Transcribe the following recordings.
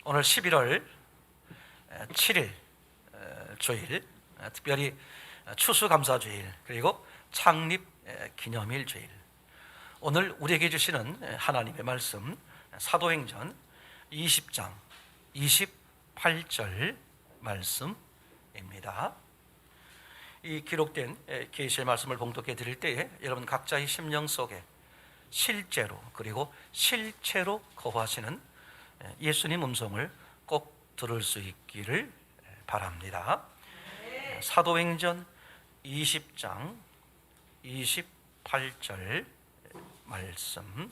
오늘 11월 7일 주일, 특별히 추수감사주일 그리고 창립 기념일 주일. 오늘 우리에게 주시는 하나님의 말씀 사도행전 20장 28절 말씀입니다. 이 기록된 계시의 말씀을 봉독해 드릴 때에 여러분 각자의 심령 속에 실제로 그리고 실체로 거하시는 예수님 음성을 꼭 들을 수 있기를 바랍니다. 사도행전 20장 28절 말씀.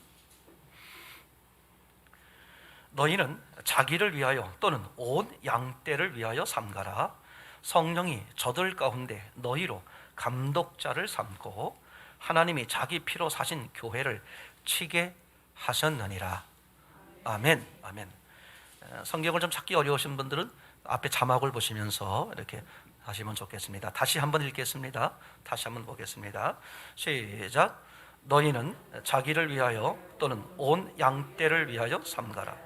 너희는 자기를 위하여 또는 온 양떼를 위하여 삼가라. 성령이 저들 가운데 너희로 감독자를 삼고 하나님이 자기 피로 사신 교회를 치게 하셨느니라. 아멘. 아멘. 성경을 좀 찾기 어려우신 분들은 앞에 자막을 보시면서 이렇게 하시면 좋겠습니다. 다시 한번 읽겠습니다. 다시 한번 보겠습니다. 시작. 너희는 자기를 위하여 또는 온 양떼를 위하여 삼가라.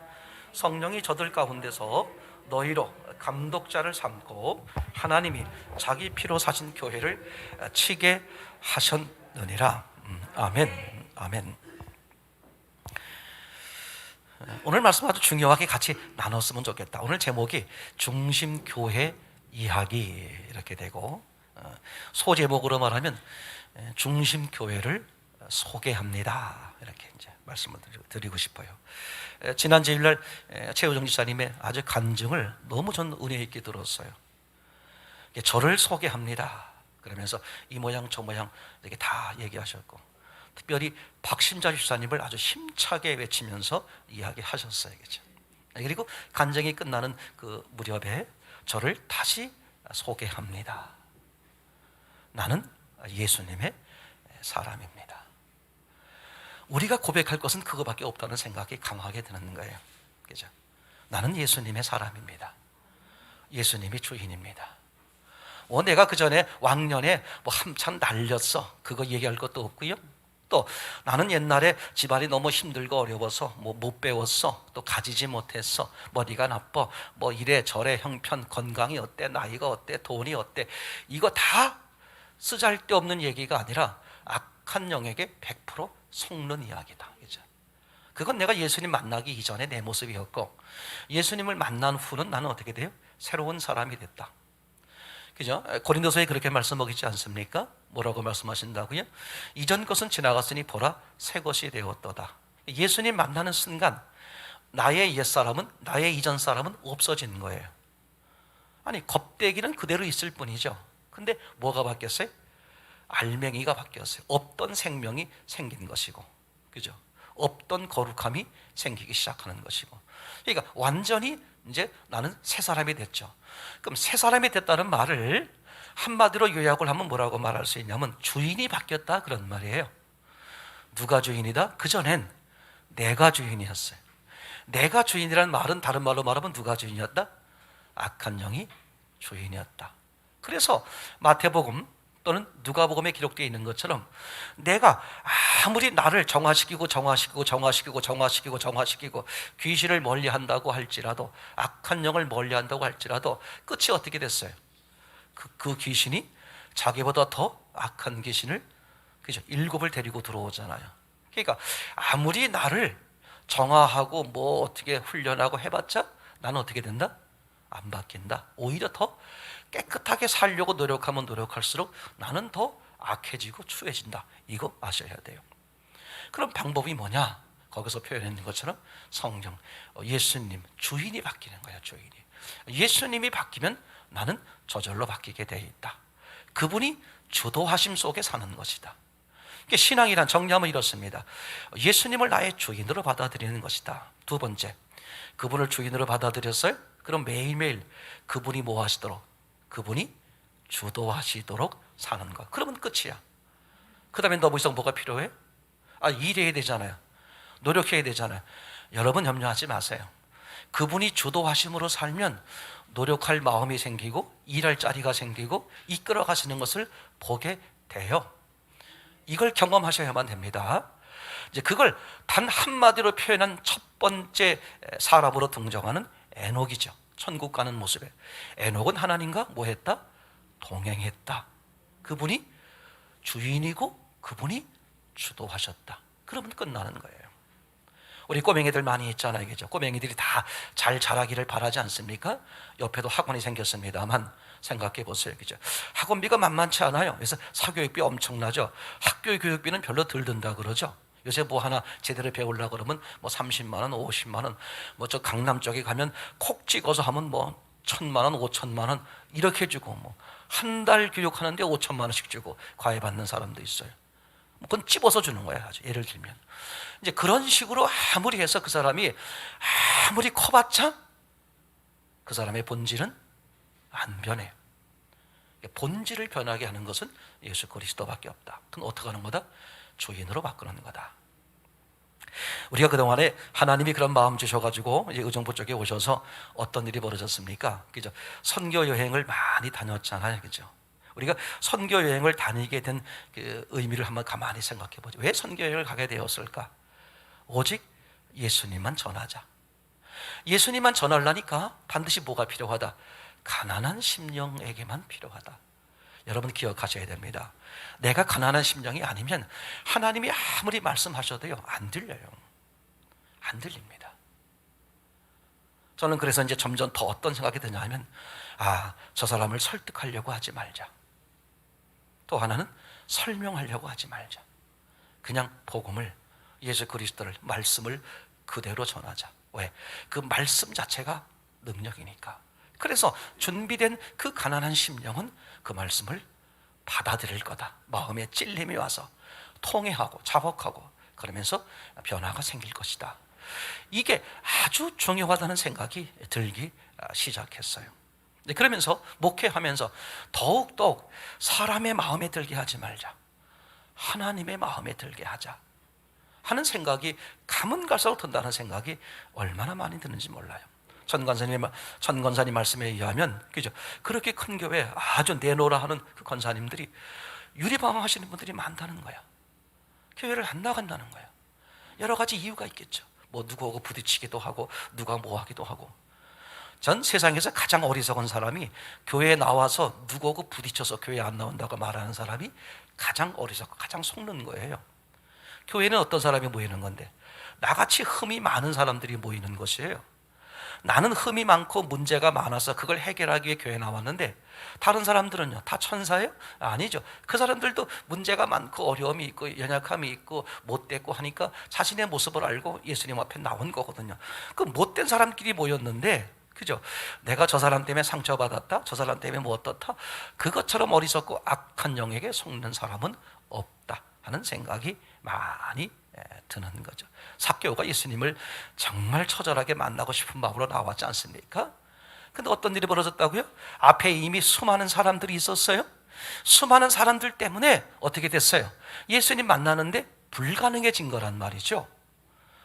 성령이 저들 가운데서 너희로 감독자를 삼고 하나님이 자기 피로 사신 교회를 치게 하셨느니라. 아멘. 아멘. 오늘 말씀 아주 중요하게 같이 나눴으면 좋겠다. 오늘 제목이 중심교회 이야기 이렇게 되고, 소제목으로 말하면 중심교회를 소개합니다. 이렇게 이제 말씀을 드리고 싶어요. 지난 주일날 최우정 지사님의 아주 간증을 너무 전 은혜 있게 들었어요. 저를 소개합니다. 그러면서 이 모양 저 모양 이렇게 다 얘기하셨고, 특별히 박신자 집사님을 아주 힘차게 외치면서 이야기하셨어요. 그렇죠? 그리고 간증이 끝나는 그 무렵에 저를 다시 소개합니다. 나는 예수님의 사람입니다. 우리가 고백할 것은 그거밖에 없다는 생각이 강하게 드는 거예요. 그죠? 나는 예수님의 사람입니다. 예수님이 주인입니다. 내가 그 전에 왕년에 한참 날렸어. 그거 얘기할 것도 없고요. 또 나는 옛날에 집안이 너무 힘들고 어려워서 못 배웠어. 또 가지지 못했어. 머리가 나빠. 이래 저래 형편, 건강이 어때, 나이가 어때, 돈이 어때. 이거 다 쓰잘데없는 얘기가 아니라 악한 영에게 100% 속는 이야기다. 그죠? 그건 내가 예수님 만나기 이전에 내 모습이었고, 예수님을 만난 후는 나는 어떻게 돼요? 새로운 사람이 됐다. 그죠? 고린도서에 그렇게 말씀하고 있지 않습니까? 뭐라고 말씀하신다고요? 이전 것은 지나갔으니 보라 새 것이 되었도다. 예수님 만나는 순간 나의 옛사람은, 나의 이전 사람은 없어지는 거예요. 아니, 겁대기는 그대로 있을 뿐이죠. 근데 뭐가 바뀌었어요? 알맹이가 바뀌었어요. 없던 생명이 생긴 것이고, 그죠? 없던 거룩함이 생기기 시작하는 것이고, 그러니까 완전히 이제 나는 새 사람이 됐죠. 그럼 새 사람이 됐다는 말을 한마디로 요약을 하면 뭐라고 말할 수 있냐면 주인이 바뀌었다 그런 말이에요. 누가 주인이다? 그전엔 내가 주인이었어요. 내가 주인이라는 말은 다른 말로 말하면 누가 주인이었다? 악한 영이 주인이었다. 그래서 마태복음 또는 누가복음에 기록되어 있는 것처럼 내가 아무리 나를 정화시키고 귀신을 멀리한다고 할지라도, 악한 영을 멀리한다고 할지라도 끝이 어떻게 됐어요? 그 귀신이 자기보다 더 악한 귀신을, 그죠? 7을 데리고 들어오잖아요. 그러니까 아무리 나를 정화하고 어떻게 훈련하고 해봤자 나는 어떻게 된다? 안 바뀐다. 오히려 더 깨끗하게 살려고 노력하면 노력할수록 나는 더 악해지고 추해진다. 이거 아셔야 돼요. 그럼 방법이 뭐냐? 거기서 표현했는 것처럼 성령, 예수님, 주인이 바뀌는 거야. 주인이. 예수님이 바뀌면 나는 저절로 바뀌게 되어 있다. 그분이 주도하심 속에 사는 것이다. 신앙이란 정리하면 이렇습니다. 예수님을 나의 주인으로 받아들이는 것이다. 두 번째, 그분을 주인으로 받아들였어요? 그럼 매일매일 그분이 뭐 하시도록? 그분이 주도하시도록 사는 것. 그러면 끝이야. 그 다음에 너 이상 뭐가 필요해? 일해야 되잖아요. 노력해야 되잖아요. 여러분 염려하지 마세요. 그분이 주도하심으로 살면 노력할 마음이 생기고 일할 자리가 생기고 이끌어 가시는 것을 보게 돼요. 이걸 경험하셔야만 됩니다. 이제 그걸 단 한마디로 표현한 첫 번째 사람으로 등장하는 에녹이죠. 천국 가는 모습에 에녹은 하나님과 뭐 했다? 동행했다. 그분이 주인이고 그분이 주도하셨다. 그러면 끝나는 거예요. 우리 꼬맹이들 많이 있잖아요, 그죠? 꼬맹이들이 다 잘 자라기를 바라지 않습니까? 옆에도 학원이 생겼습니다만 생각해 보세요, 그죠? 학원비가 만만치 않아요. 그래서 사교육비 엄청나죠. 학교 교육비는 별로 덜 든다 그러죠. 요새 뭐 하나 제대로 배우려고 그러면 뭐 30만 원, 50만 원, 뭐 저 강남 쪽에 가면 콕 찍어서 하면 뭐 1,000만 원, 5천만 원 이렇게 주고 뭐 한 달 교육하는데 5천만 원씩 주고 과외 받는 사람도 있어요. 그건 찝어서 주는 거야, 아주 예를 들면. 이제 그런 식으로 아무리 해서 그 사람이 아무리 커봤자 그 사람의 본질은 안 변해요. 본질을 변하게 하는 것은 예수 그리스도밖에 없다. 그건 어떻게 하는 거다? 주인으로 바꾸는 거다. 우리가 그동안에 하나님이 그런 마음 주셔가지고 이제 의정부 쪽에 오셔서 어떤 일이 벌어졌습니까? 그죠? 선교 여행을 많이 다녔잖아요, 그죠? 우리가 선교 여행을 다니게 된 그 의미를 한번 가만히 생각해 보죠. 왜 선교 여행을 가게 되었을까? 오직 예수님만 전하자. 예수님만 전하려니까 반드시 뭐가 필요하다? 가난한 심령에게만 필요하다. 여러분 기억하셔야 됩니다. 내가 가난한 심령이 아니면 하나님이 아무리 말씀하셔도요 안 들려요. 안 들립니다. 저는 그래서 이제 점점 더 어떤 생각이 드냐면 저 사람을 설득하려고 하지 말자. 또 하나는 설명하려고 하지 말자. 그냥 복음을, 예수 그리스도를, 말씀을 그대로 전하자. 왜? 그 말씀 자체가 능력이니까. 그래서 준비된 그 가난한 심령은 그 말씀을 받아들일 거다. 마음에 찔림이 와서 통회하고 자복하고 그러면서 변화가 생길 것이다. 이게 아주 중요하다는 생각이 들기 시작했어요. 그러면서 목회하면서 더욱더욱 사람의 마음에 들게 하지 말자. 하나님의 마음에 들게 하자 하는 생각이 가면 갈수록 든다는 생각이 얼마나 많이 드는지 몰라요. 천 권사님 말씀에 의하면, 그죠? 그렇게 큰 교회 아주 내놓으라 하는 그 권사님들이 유리방황 하시는 분들이 많다는 거야. 교회를 안 나간다는 거야. 여러 가지 이유가 있겠죠. 뭐 누구하고 부딪히기도 하고 누가 뭐 하기도 하고. 전 세상에서 가장 어리석은 사람이 교회에 나와서 누구하고 부딪혀서 교회 안 나온다고 말하는 사람이 가장 어리석고 가장 속는 거예요. 교회는 어떤 사람이 모이는 건데? 나같이 흠이 많은 사람들이 모이는 것이에요. 나는 흠이 많고 문제가 많아서 그걸 해결하기 위해 교회에 나왔는데 다른 사람들은요 다 천사예요? 아니죠. 그 사람들도 문제가 많고 어려움이 있고 연약함이 있고 못됐고 하니까 자신의 모습을 알고 예수님 앞에 나온 거거든요. 그 못된 사람끼리 모였는데, 그죠? 내가 저 사람 때문에 상처받았다, 저 사람 때문에 뭐 어떻다, 그것처럼 어리석고 악한 영에게 속는 사람은 없다 하는 생각이 많이 드는 거죠. 삭개오가 예수님을 정말 처절하게 만나고 싶은 마음으로 나왔지 않습니까? 근데 어떤 일이 벌어졌다고요? 앞에 이미 수많은 사람들이 있었어요. 수많은 사람들 때문에 어떻게 됐어요? 예수님 만나는데 불가능해진 거란 말이죠.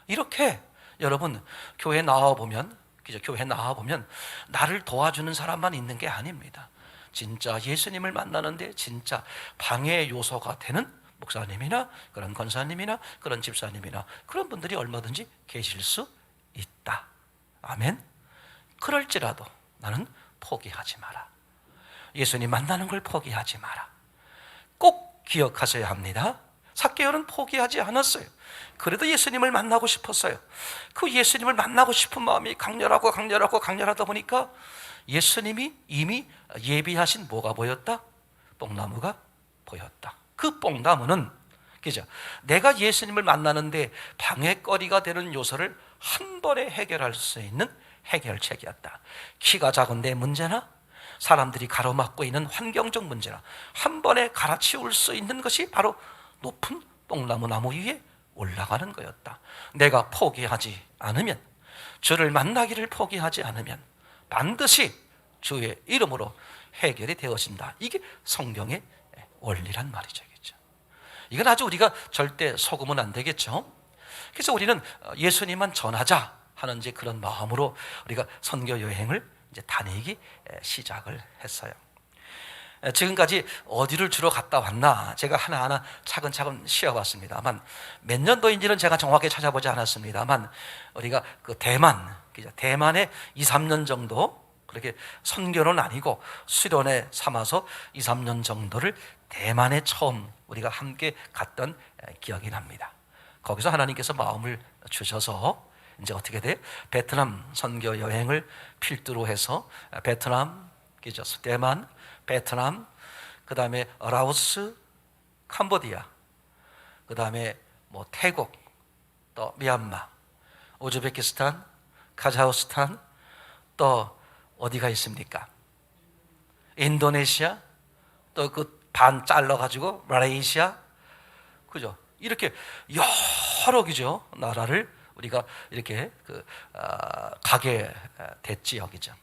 이렇게 여러분 교회 나와보면, 그죠? 교회 나와보면 나를 도와주는 사람만 있는 게 아닙니다. 진짜 예수님을 만나는데 진짜 방해 요소가 되는 목사님이나 그런 권사님이나 그런 집사님이나 그런 분들이 얼마든지 계실 수 있다. 아멘. 그럴지라도 나는 포기하지 마라. 예수님 만나는 걸 포기하지 마라. 꼭 기억하셔야 합니다. 삭개오는 포기하지 않았어요. 그래도 예수님을 만나고 싶었어요. 그 예수님을 만나고 싶은 마음이 강렬하다 보니까 예수님이 이미 예비하신 뭐가 보였다? 뽕나무가 보였다. 그 뽕나무는, 그죠? 내가 예수님을 만나는데 방해거리가 되는 요소를 한 번에 해결할 수 있는 해결책이었다. 키가 작은 내 문제나 사람들이 가로막고 있는 환경적 문제나 한 번에 갈아치울 수 있는 것이 바로 높은 뽕나무 나무 위에 올라가는 거였다. 내가 포기하지 않으면, 주를 만나기를 포기하지 않으면 반드시 주의 이름으로 해결이 되어진다. 이게 성경의 원리란 말이죠. 그렇죠? 이건 아주 우리가 절대 속으면 안 되겠죠. 그래서 우리는 예수님만 전하자 하는 이제 그런 마음으로 우리가 선교 여행을 이제 다니기 시작을 했어요. 지금까지 어디를 주로 갔다 왔나 제가 하나하나 차근차근 쉬어봤습니다만, 몇 년도인지는 제가 정확히 찾아보지 않았습니다만, 우리가 그 대만, 대만에 2, 3년 정도 그렇게 선교는 아니고 수련회 삼아서 2, 3년 정도를 대만에 처음 우리가 함께 갔던 기억이 납니다. 거기서 하나님께서 마음을 주셔서 이제 어떻게 돼? 베트남 선교 여행을 필두로 해서 베트남, 대만, 베트남, 그 다음에 라오스, 캄보디아, 그 다음에 뭐 태국, 또 미얀마, 우즈베키스탄, 카자흐스탄, 또 어디가 있습니까? 인도네시아, 또 그 반 잘라가지고 말레이시아, 그죠? 이렇게 여러 그죠 나라를 우리가 이렇게 가게 됐지 여기죠.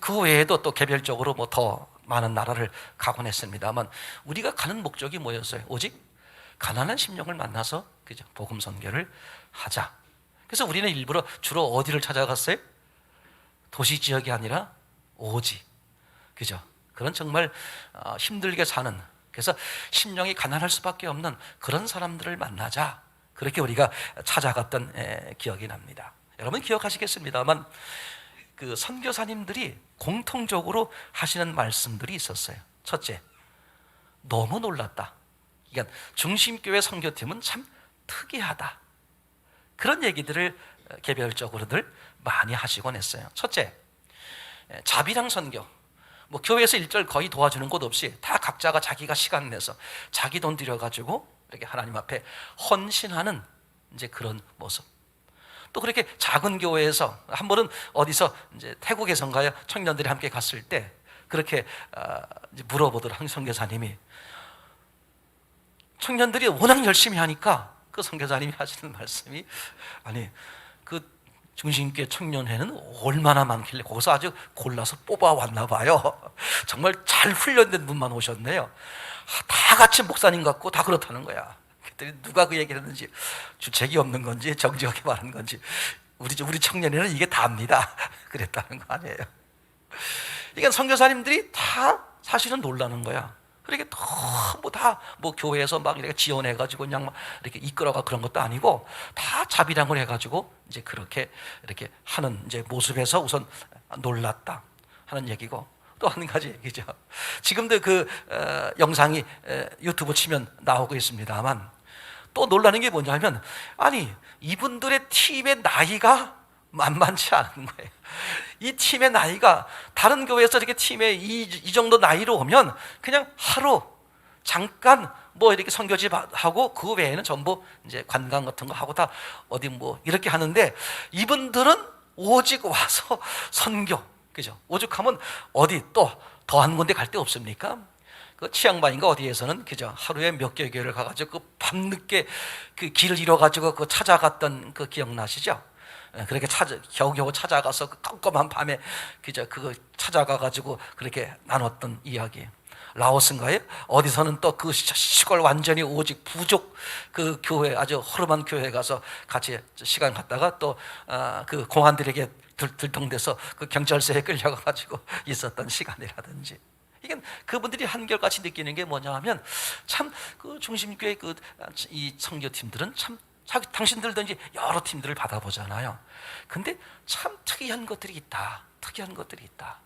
그 외에도 또 개별적으로 뭐 더 많은 나라를 가곤 했습니다만 우리가 가는 목적이 뭐였어요? 오직 가난한 심령을 만나서 그죠 복음 선교를 하자. 그래서 우리는 일부러 주로 어디를 찾아갔어요? 도시 지역이 아니라 오지, 그죠? 그런 정말 힘들게 사는, 그래서 심령이 가난할 수밖에 없는 그런 사람들을 만나자. 그렇게 우리가 찾아갔던 기억이 납니다. 여러분 기억하시겠습니다만 그 선교사님들이 공통적으로 하시는 말씀들이 있었어요. 첫째, 너무 놀랐다. 그러니까 중심교회 선교팀은 참 특이하다. 그런 얘기들을 개별적으로들 많이 하시곤 했어요. 첫째, 자비랑 선교. 뭐 교회에서 일절 거의 도와주는 곳 없이 다 각자가 자기가 시간 내서 자기 돈 들여가지고 이렇게 하나님 앞에 헌신하는 이제 그런 모습. 또 그렇게 작은 교회에서 한 번은 어디서 이제 태국에선가요? 청년들이 함께 갔을 때 그렇게 이제 물어보더라고요. 선교사님이 청년들이 워낙 열심히 하니까 그 선교사님이 하시는 말씀이 아니 그 중심교회 청년회는 얼마나 많길래 거기서 아주 골라서 뽑아왔나 봐요. 정말 잘 훈련된 분만 오셨네요. 다 같이 목사님 같고 다 그렇다는 거야. 그랬더니 누가 그 얘기를 했는지 주책이 없는 건지 정직하게 말하는 건지 우리 청년회는 이게 답니다. 그랬다는 거 아니에요. 그러니까 선교사님들이 다 사실은 놀라는 거야. 그렇게 너무 다 뭐 교회에서 막 이렇게 지원해가지고 그냥 막 이렇게 이끌어가 그런 것도 아니고 다 자비랑을 해가지고 이제 그렇게 이렇게 하는 이제 모습에서 우선 놀랐다 하는 얘기고 또 한 가지 얘기죠. 지금도 그 영상이 유튜브 치면 나오고 있습니다만 또 놀라는 게 뭐냐면 아니 이분들의 팀의 나이가 만만치 않은 거예요. 이 팀의 나이가 다른 교회에서 이렇게 팀에 이 정도 나이로 오면 그냥 하루 잠깐 뭐 이렇게 선교집 하고 그 외에는 전부 이제 관광 같은 거 하고 다 어디 뭐 이렇게 하는데 이분들은 오직 와서 선교, 그죠? 오죽하면 어디 또 더한 군데 갈 데 없습니까? 그 치앙마이인가 어디에서는 그죠? 하루에 몇 개 교회를 가가지고 그 밤늦게 그 길을 잃어가지고 그 찾아갔던 그 기억나시죠? 그렇게 겨우겨우 찾아가서 그 깜깜한 밤에 그거 찾아가가지고 그렇게 나눴던 이야기. 라오스인가요? 어디서는 또 그 시골 완전히 오직 부족 그 교회 아주 허름한 교회 가서 같이 시간 갔다가 또 그 공안들에게 들통돼서 그 경찰서에 끌려가가지고 있었던 시간이라든지. 이게 그분들이 한결같이 느끼는 게 뭐냐 하면 참 그 중심교회 이 선교팀들은 참 당신들도 이제 여러 팀들을 받아보잖아요. 근데 참 특이한 것들이 있다. 특이한 것들이 있다.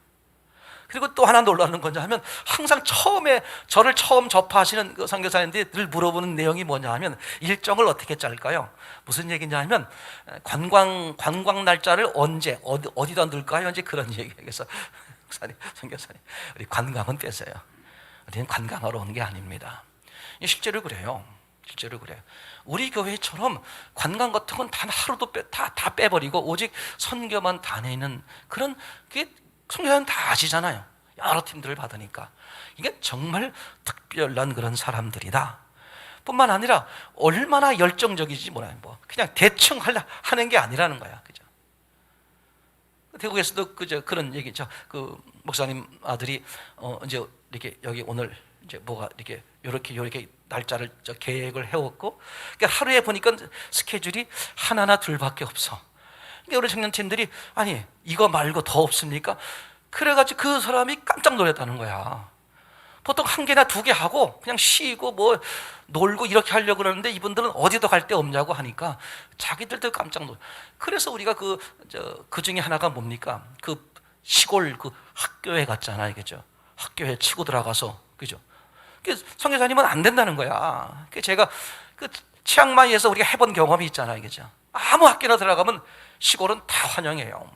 그리고 또 하나 놀라는 건지 하면 항상 저를 처음 접하시는 그 선교사님들이 늘 물어보는 내용이 뭐냐 하면 일정을 어떻게 짤까요? 무슨 얘기냐 하면 관광 날짜를 언제 어디다 넣을까요? 이제 그런 얘기해서 선교사님 우리 관광은 빼세요. 우리는 관광하러 온 게 아닙니다. 실제로 그래요. 실제로 그래요. 우리 교회처럼 관광 같은 건 단 하루도 다 빼버리고 오직 선교만 다니는 그런 게 선교사는 다 아시잖아요. 여러 팀들을 받으니까 이게 정말 특별한 그런 사람들이다. 뿐만 아니라 얼마나 열정적이지 뭐 그냥 대충 하는 게 아니라는 거야, 그죠? 태국에서도 그런 얘기죠. 그 목사님 아들이 이제 이렇게 여기 오늘 이제 뭐가 이렇게 날짜를 계획을 해왔고, 그러니까 하루에 보니까 스케줄이 하나나 둘밖에 없어. 그러니까 우리 청년팀들이 아니 이거 말고 더 없습니까? 그래가지고 그 사람이 깜짝 놀랐다는 거야. 보통 한 개나 두 개 하고 그냥 쉬고 뭐 놀고 이렇게 하려고 그러는데 이분들은 어디도 갈 데 없냐고 하니까 자기들도 깜짝 놀라. 그래서 우리가 그 중에 하나가 뭡니까? 그 시골 그 학교에 갔잖아요, 그죠? 학교에 치고 들어가서, 그죠? 선교사님은 안 된다는 거야. 제가 그 치앙마이에서 우리가 해본 경험이 있잖아요, 그죠? 아무 학교나 들어가면 시골은 다 환영해요.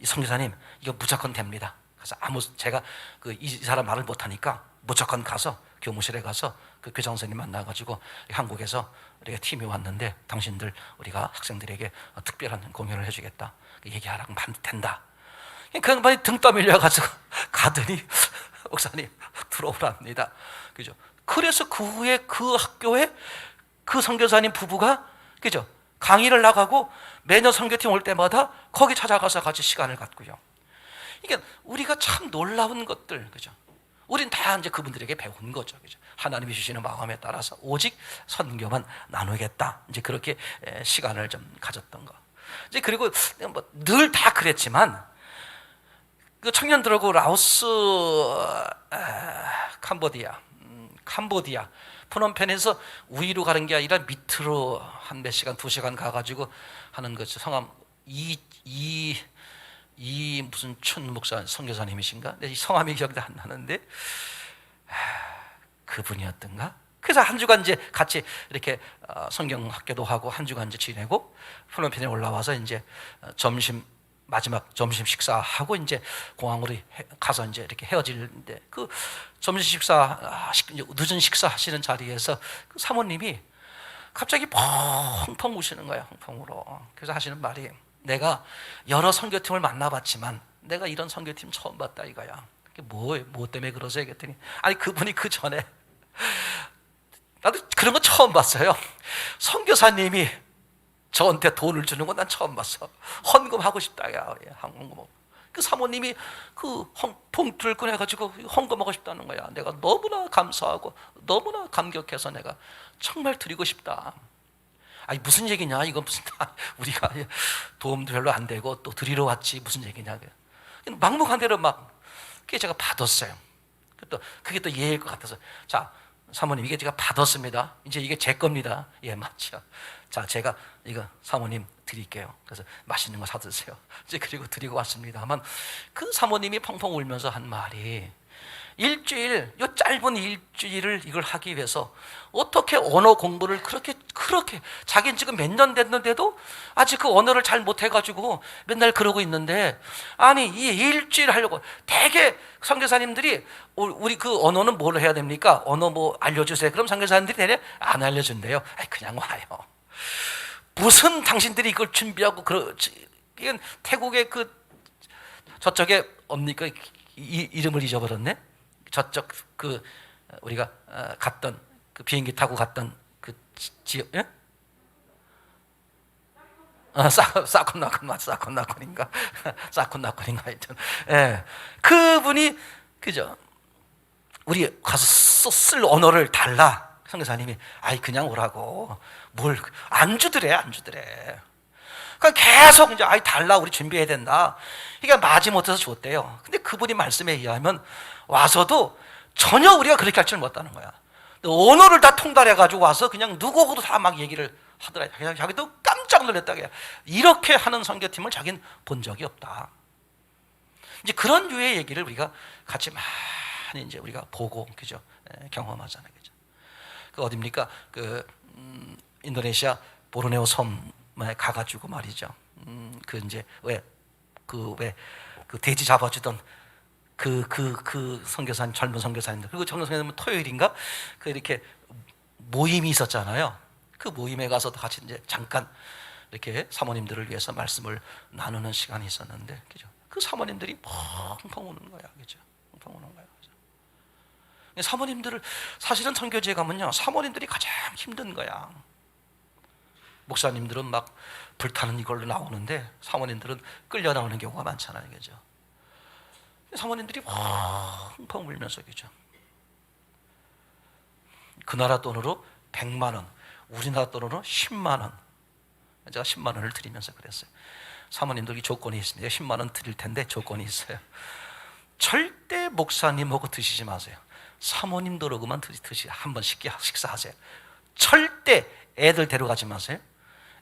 이 선교사님 이거 무조건 됩니다. 그래서 제가 이 사람 말을 못하니까 무조건 가서 교무실에 가서 그 교장 선생님 만나가지고 한국에서 우리가 팀이 왔는데 당신들 우리가 학생들에게 특별한 공연을 해주겠다 얘기하라고 하면 된다. 그 양반이 등 떠밀려가지고 가더니 목사님 들어오랍니다. 그죠? 그래서 그 후에 그 학교에 그 선교사님 부부가, 그죠? 강의를 나가고 매년 선교팀 올 때마다 거기 찾아가서 같이 시간을 갖고요. 이게 우리가 참 놀라운 것들, 그죠? 우린 다 이제 그분들에게 배운 거죠, 그죠? 하나님이 주시는 마음에 따라서 오직 선교만 나누겠다. 이제 그렇게 시간을 좀 가졌던 거. 이제 그리고 뭐 늘 다 그랬지만 그 청년들하고 라오스, 캄보디아, 프놈펜에서 위로 가는 게 아니라 밑으로 한 몇 시간, 2시간 가가지고 하는 거죠. 성함 무슨 춘 목사 선교사님이신가? 이 성함이 기억이 안 나는데 그분이었던가? 그래서 한 주간 이제 같이 이렇게 성경 학교도 하고 한 주간 이제 지내고 프놈펜에 올라와서 이제 마지막 점심 식사하고 이제 공항으로 가서 이제 이렇게 헤어지는데 그 점심 식사 늦은 식사 하시는 자리에서 그 사모님이 갑자기 펑펑 우시는 거예요. 펑펑으로. 그래서 하시는 말이, 내가 여러 선교팀을 만나봤지만 내가 이런 선교팀 처음 봤다 이거야. 뭐 때문에 그러세요? 그랬더니 아니 그분이 그 전에 나도 그런 거 처음 봤어요. 선교사님이 저한테 돈을 주는 건 난 처음 봤어. 헌금하고 싶다, 야, 헌금. 그 사모님이 그 봉투를 꺼내가지고 헌금하고 싶다는 거야. 내가 너무나 감사하고 너무나 감격해서 내가 정말 드리고 싶다. 아니 무슨 얘기냐? 이건 무슨 우리가 도움도 별로 안 되고 또 드리러 왔지 무슨 얘기냐? 막무가내로 막 그게 제가 받았어요. 그게 또 예일 것 같아서 자. 사모님 이게 제가 받았습니다. 이제 이게 제 겁니다. 예, 맞죠. 자, 제가 이거 사모님 드릴게요. 그래서 맛있는 거 사드세요. 이제 그리고 드리고 왔습니다만 그 사모님이 펑펑 울면서 한 말이, 요 짧은 일주일을 이걸 하기 위해서 어떻게 언어 공부를 그렇게 자기는 지금 몇 년 됐는데도 아직 그 언어를 잘 못해가지고 맨날 그러고 있는데, 아니 이 일주일 하려고 대개 선교사님들이 우리 그 언어는 뭘 해야 됩니까? 언어 뭐 알려주세요. 그럼 선교사님들이 대략 안 알려준대요. 아니 그냥 와요. 무슨 당신들이 이걸 준비하고 이건 태국의 그 저쪽에 뭡니까? 이름을 잊어버렸네. 저쪽 그 우리가 갔던 그 비행기 타고 갔던 그 지역, 예? 사콘나콘인가 하여튼, 예. 그분이 그죠? 우리 가서 쓸 언어를 달라. 선교사님이 아이 그냥 오라고 뭘 안 주더래. 그러니까 계속 이제 아이 달라 우리 준비해야 된다. 그러니까 마지못해서 줬대요. 근데 그분이 말씀에 의하면 와서도 전혀 우리가 그렇게 할 줄 못하는 거야. 언어를 다 통달해가지고 와서 그냥 누구하고도 다 막 얘기를 하더라. 그냥 자기도 깜짝 놀랐다. 이렇게 하는 선교팀을 자기는 본 적이 없다. 이제 그런 류의 얘기를 우리가 같이 많이 이제 우리가 보고, 그죠? 경험하잖아요, 그죠? 그 어딥니까? 인도네시아 보르네오 섬에 가가지고 말이죠. 그 이제 그 돼지 잡아주던 그 선교사님, 젊은 선교사님들, 그리고 젊은 선교사님은 토요일인가 그 이렇게 모임이 있었잖아요. 그 모임에 가서도 같이 이제 잠깐 이렇게 사모님들을 위해서 말씀을 나누는 시간이 있었는데, 그죠? 그 사모님들이 펑펑 우는 거야, 그죠? 펑펑 우는 거야. 그죠? 사모님들을 사실은 선교지에 가면요, 사모님들이 가장 힘든 거야. 목사님들은 막 불타는 이걸로 나오는데 사모님들은 끌려 나오는 경우가 많잖아요, 그죠? 사모님들이 펑펑 울면서, 그죠? 그 나라 돈으로 100만 원, 우리나라 돈으로 10만 원. 제가 10만 원을 드리면서 그랬어요. 사모님들이 조건이 있습니다. 10만 원 드릴 텐데 조건이 있어요. 절대 목사님하고 드시지 마세요. 사모님들하고만 드시 한번 식사하세요. 절대 애들 데려가지 마세요.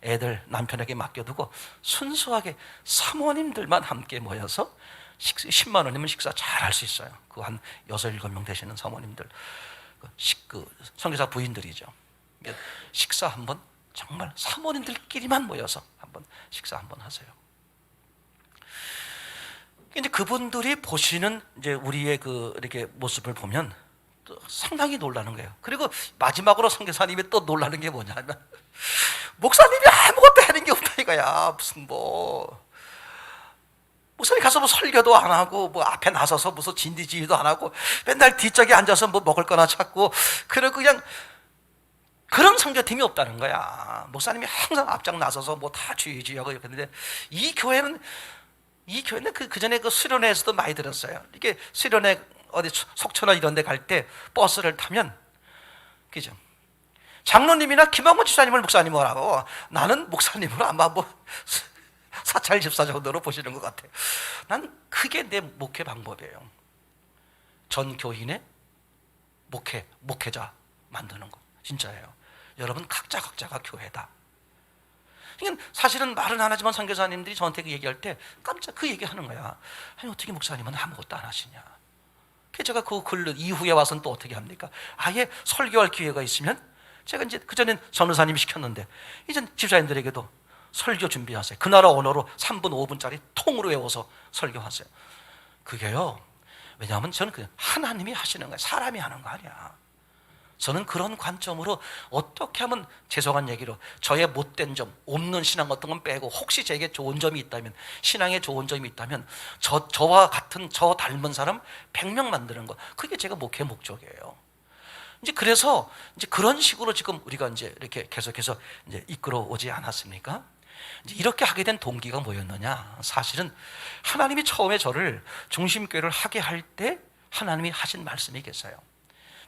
애들 남편에게 맡겨두고 순수하게 사모님들만 함께 모여서 10만 원이면 식사 잘 할 수 있어요. 그 한 6, 7명 되시는 사모님들, 선교사 부인들이죠. 식사 한번 정말 사모님들끼리만 모여서 한번 식사 한번 하세요. 이제 그분들이 보시는 이제 우리의 이렇게 모습을 보면 또 상당히 놀라는 거예요. 그리고 마지막으로 선교사님이 또 놀라는 게 뭐냐면 목사님이 아무것도 하는 게 없다 이거야. 무슨 목사님 가서 설교도 안 하고 앞에 나서서 무슨 진디지휘도 안 하고 맨날 뒤쪽에 앉아서 먹을 거나 찾고 그리고 그냥 그런 선교팀이 없다는 거야. 목사님이 항상 앞장 나서서 다 주의하고 이렇게 했는데 이 교회는 그 전에 수련회에서도 많이 들었어요. 이게 수련회 어디 속초나 이런 데 갈 때 버스를 타면 그죠? 장로님이나 김학문 집사님을 목사님으로 하고 나는 목사님으로 아마 사찰 집사 정도로 보시는 것 같아요. 난 그게 내 목회 방법이에요. 전 교인의 목회자 만드는 거 진짜예요. 여러분 각자가 교회다. 그러니까 사실은 말은 안 하지만 선교사님들이 저한테 얘기할 때 깜짝 그 얘기하는 거야. 아니 어떻게 목사님은 아무것도 안 하시냐. 그래서 제가 그 글 이후에 와서는 또 어떻게 합니까? 아예 설교할 기회가 있으면 제가 이제 그전엔 전도사님이 시켰는데 이젠 집사님들에게도 설교 준비하세요. 그 나라 언어로 3분 5분짜리 통으로 외워서 설교하세요. 그게요, 왜냐하면 저는 하나님이 하시는 거예요. 사람이 하는 거 아니야. 저는 그런 관점으로 어떻게 하면, 죄송한 얘기로 저의 못된 점, 없는 신앙 같은 건 빼고 혹시 제게 좋은 점이 있다면, 신앙에 좋은 점이 있다면 저와 같은 저 닮은 사람 100명 만드는 거, 그게 제가 목회 목적이에요. 이제 그래서 이제 그런 식으로 지금 우리가 이제 이렇게 계속해서 이제 이끌어 오지 않았습니까? 이제 이렇게 하게 된 동기가 뭐였느냐? 사실은 하나님이 처음에 저를 중심교회를 하게 할 때 하나님이 하신 말씀이 계세요.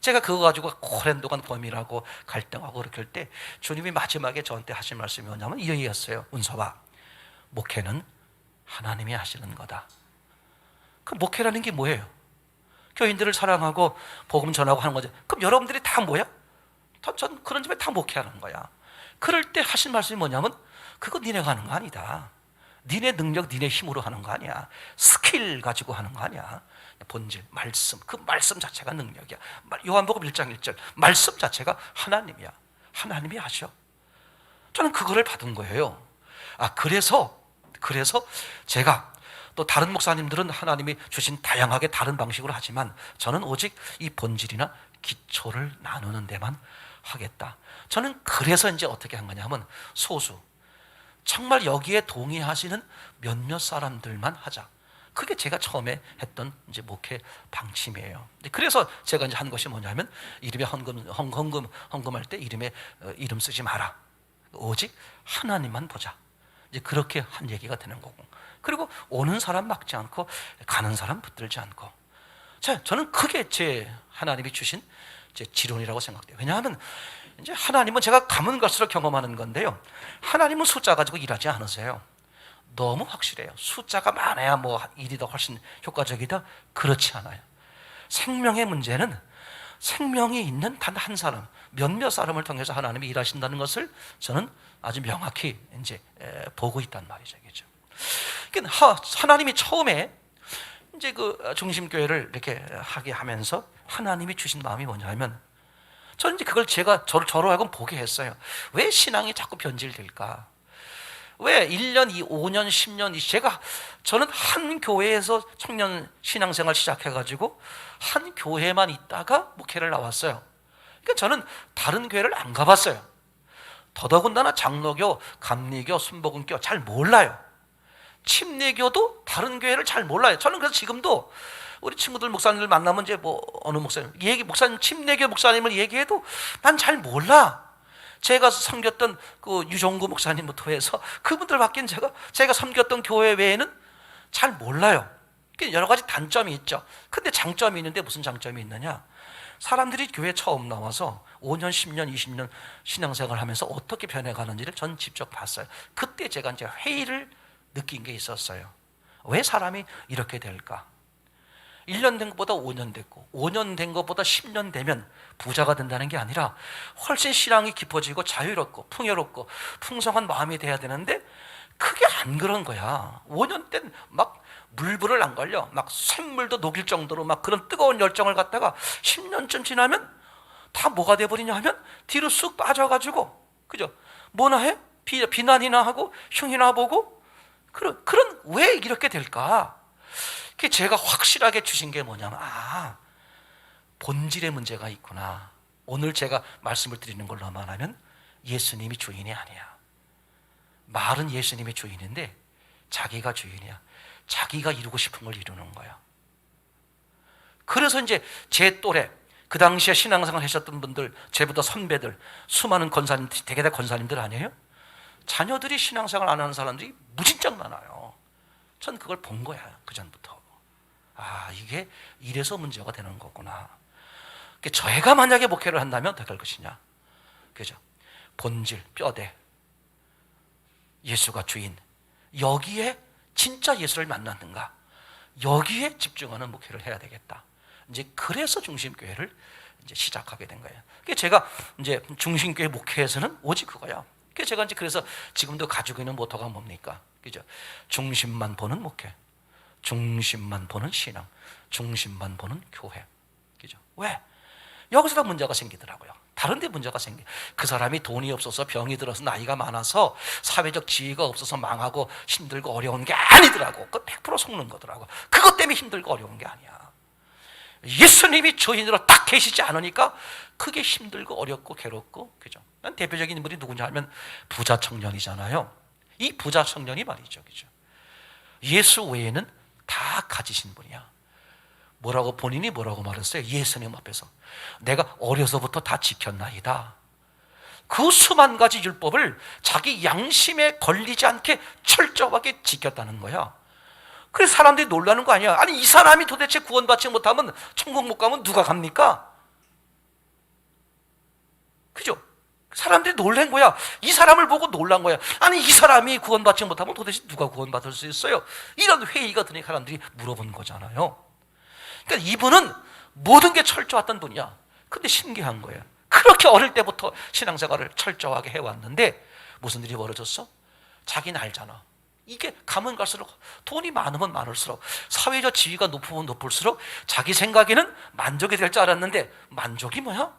제가 그거 가지고 오랜 동안 고민하고 갈등하고 그렇게 할 때 주님이 마지막에 저한테 하신 말씀이 뭐냐면 이 얘기였어요. 은서봐, 목회는 하나님이 하시는 거다. 그 목회라는 게 뭐예요? 교인들을 사랑하고 복음 전하고 하는 거죠. 그럼 여러분들이 다 뭐야? 전 그런 집에 다 목회하는 거야. 그럴 때 하신 말씀이 뭐냐면 그거 니네가 하는 거 아니다. 니네 능력, 니네 힘으로 하는 거 아니야. 스킬 가지고 하는 거 아니야. 본질, 말씀, 그 말씀 자체가 능력이야. 요한복음 1장 1절 말씀 자체가 하나님이야. 하나님이 하셔. 저는 그거를 받은 거예요. 그래서 제가 또 다른 목사님들은 하나님이 주신 다양하게 다른 방식으로 하지만 저는 오직 이 본질이나 기초를 나누는 데만 하겠다. 저는 그래서 이제 어떻게 한 거냐면 소수, 정말 여기에 동의하시는 몇몇 사람들만 하자. 그게 제가 처음에 했던 이제 목회 방침이에요. 그래서 제가 이제 한 것이 뭐냐면 이름에 헌금할 때 이름 쓰지 마라. 오직 하나님만 보자. 이제 그렇게 한 얘기가 되는 거고. 그리고 오는 사람 막지 않고 가는 사람 붙들지 않고. 자, 저는 그게 제 하나님이 주신 제 지론이라고 생각돼요. 왜냐하면 이제 하나님은 제가 가면 갈수록 경험하는 건데요. 하나님은 숫자 가지고 일하지 않으세요. 너무 확실해요. 숫자가 많아야 일이 더 훨씬 효과적이다? 그렇지 않아요. 생명의 문제는 생명이 있는 단 한 사람, 몇몇 사람을 통해서 하나님이 일하신다는 것을 저는 아주 명확히 이제 보고 있단 말이죠. 그렇죠? 그러니까 하나님이 처음에 이제 그 중심교회를 이렇게 하게 하면서 하나님이 주신 마음이 뭐냐면 저는 이제 그걸 제가 저로 하여금 보게 했어요. 왜 신앙이 자꾸 변질될까? 왜 1년, 5년, 10년 저는 한 교회에서 청년 신앙생활 시작해가지고 한 교회만 있다가 목회를 나왔어요. 그러니까 저는 다른 교회를 안 가봤어요. 더더군다나 장로교, 감리교, 순복음교 잘 몰라요. 침례교도 다른 교회를 잘 몰라요. 저는 그래서 지금도 우리 친구들 목사님들 만나면 이제 어느 목사님 침례교 목사님을 얘기해도 난 잘 몰라. 제가 섬겼던 그 유종구 목사님부터 해서 그분들밖에 제가 섬겼던 교회 외에는 잘 몰라요. 여러 가지 단점이 있죠. 근데 장점이 있는데 무슨 장점이 있느냐? 사람들이 교회 처음 나와서 5년, 10년, 20년 신앙생활 하면서 어떻게 변해가는지를 전 직접 봤어요. 그때 제가 이제 회의를 느낀 게 있었어요. 왜 사람이 이렇게 될까? 1년 된 것보다 5년 됐고 5년 된 것보다 10년 되면 부자가 된다는 게 아니라 훨씬 신앙이 깊어지고 자유롭고 풍요롭고 풍성한 마음이 돼야 되는데 그게 안 그런 거야. 5년 땐 막 물불을 안 걸려. 막 샘물도 녹일 정도로 막 그런 뜨거운 열정을 갖다가 10년쯤 지나면 다 뭐가 돼버리냐 하면 뒤로 쑥 빠져가지고, 그죠? 뭐나 해? 비난이나 하고 흉이나 보고 그런 왜 이렇게 될까? 그게 제가 확실하게 주신 게 뭐냐면 본질의 문제가 있구나. 오늘 제가 말씀을 드리는 걸로만 하면 예수님이 주인이 아니야. 말은 예수님이 주인인데 자기가 주인이야. 자기가 이루고 싶은 걸 이루는 거야. 그래서 이제 제 또래, 그 당시에 신앙생활 하셨던 분들, 제보다 선배들, 수많은 권사님, 대개 다 권사님들 아니에요? 자녀들이 신앙생활 안 하는 사람들이 무진장 많아요. 전 그걸 본 거야, 그전부터. 이게 이래서 문제가 되는 거구나. 저희가 만약에 목회를 한다면 어떻게 할 것이냐? 그죠? 본질, 뼈대, 예수가 주인, 여기에 진짜 예수를 만났는가? 여기에 집중하는 목회를 해야 되겠다. 이제 그래서 중심교회를 이제 시작하게 된 거예요. 제가 이제 중심교회 목회에서는 오직 그거야. 제가 이제 그래서 지금도 가지고 있는 모토가 뭡니까? 그죠? 중심만 보는 목회, 중심만 보는 신앙, 중심만 보는 교회. 그죠? 왜? 여기서 문제가 생기더라고요. 다른 데 문제가 생겨. 그 사람이 돈이 없어서 병이 들어서 나이가 많아서 사회적 지위가 없어서 망하고 힘들고 어려운 게 아니더라고. 그거 100% 속는 거더라고. 그것 때문에 힘들고 어려운 게 아니야. 예수님이 주인으로 딱 계시지 않으니까 그게 힘들고 어렵고 괴롭고, 그죠? 난 대표적인 인물이 누구냐 하면 부자 청년이잖아요. 이 부자 청년이 말이죠, 그죠? 예수 외에는 다 가지신 분이야. 본인이 뭐라고 말했어요? 예수님 앞에서 내가 어려서부터 다 지켰나이다. 그 수만 가지 율법을 자기 양심에 걸리지 않게 철저하게 지켰다는 거야. 그래서 사람들이 놀라는 거 아니야. 아니, 이 사람이 도대체 구원받지 못하면 천국 못 가면 누가 갑니까? 그죠? 사람들이 놀란 거야. 이 사람을 보고 놀란 거야. 아니, 이 사람이 구원받지 못하면 도대체 누가 구원받을 수 있어요? 이런 회의가 드니 사람들이 물어본 거잖아요. 그러니까 이분은 모든 게 철저했던 분이야. 근데 신기한 거예요. 그렇게 어릴 때부터 신앙생활을 철저하게 해왔는데 무슨 일이 벌어졌어? 자기는 알잖아. 이게 가면 갈수록, 돈이 많으면 많을수록, 사회적 지위가 높으면 높을수록 자기 생각에는 만족이 될 줄 알았는데 만족이 뭐야?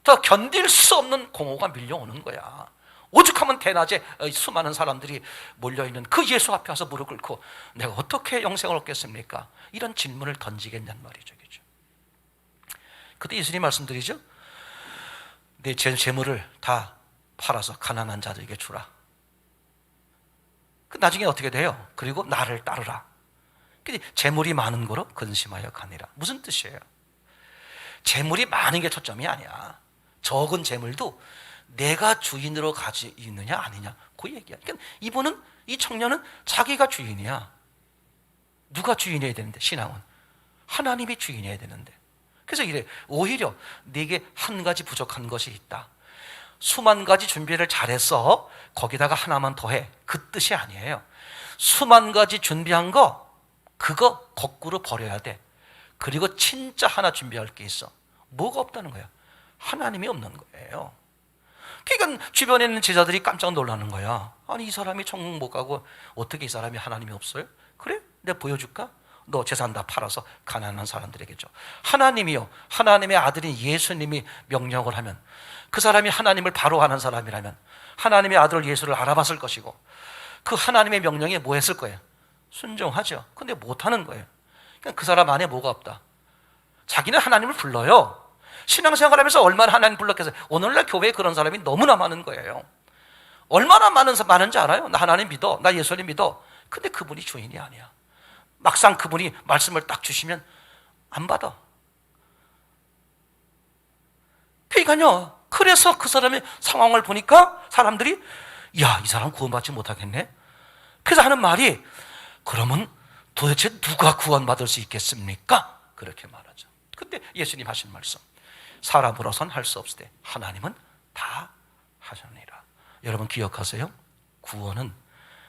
더 견딜 수 없는 공허가 밀려오는 거야. 오죽하면 대낮에 수많은 사람들이 몰려있는 그 예수 앞에 와서 무릎 꿇고 내가 어떻게 영생을 얻겠습니까? 이런 질문을 던지겠냔 말이죠. 그죠? 그때 예수님 말씀드리죠. 내 재물을 다 팔아서 가난한 자들에게 주라. 그 나중에 어떻게 돼요? 그리고 나를 따르라. 재물이 많은 거로 근심하여 가니라. 무슨 뜻이에요? 재물이 많은 게 초점이 아니야. 적은 재물도 내가 주인으로 가지고 있느냐 아니냐, 그 얘기야. 그러니까 이분은, 이 청년은 자기가 주인이야. 누가 주인이어야 되는데? 신앙은 하나님이 주인이어야 되는데. 그래서 이래, 오히려 네게 한 가지 부족한 것이 있다. 수만 가지 준비를 잘했어. 거기다가 하나만 더해. 그 뜻이 아니에요. 수만 가지 준비한 거, 그거 거꾸로 버려야 돼. 그리고 진짜 하나 준비할 게 있어. 뭐가 없다는 거야? 하나님이 없는 거예요. 그러니까 주변에 있는 제자들이 깜짝 놀라는 거야. 아니, 이 사람이 천국 못 가고 어떻게 이 사람이 하나님이 없어요? 그래? 내가 보여줄까? 너 재산 다 팔아서 가난한 사람들에게 줘. 하나님이요, 하나님의 아들인 예수님이 명령을 하면, 그 사람이 하나님을 바로 아는 사람이라면 하나님의 아들 예수를 알아봤을 것이고, 그 하나님의 명령에 뭐 했을 거예요? 순종하죠. 근데 못하는 거예요. 그러니까 그 사람 안에 뭐가 없다. 자기는 하나님을 불러요. 신앙생활하면서 얼마나 하나님 불렀겠어요. 오늘날 교회에 그런 사람이 너무나 많은 거예요. 얼마나 많은지 알아요? 나 하나님 믿어, 나 예수님 믿어. 근데 그분이 주인이 아니야. 막상 그분이 말씀을 딱 주시면 안 받아. 그러니까요, 그래서 그 사람의 상황을 보니까 사람들이, 야, 이 사람 구원받지 못하겠네. 그래서 하는 말이, 그러면 도대체 누가 구원받을 수 있겠습니까? 그렇게 말하죠. 근데 예수님 하신 말씀, 사람으로선 할 수 없을 때 하나님은 다 하셨느니라. 여러분 기억하세요? 구원은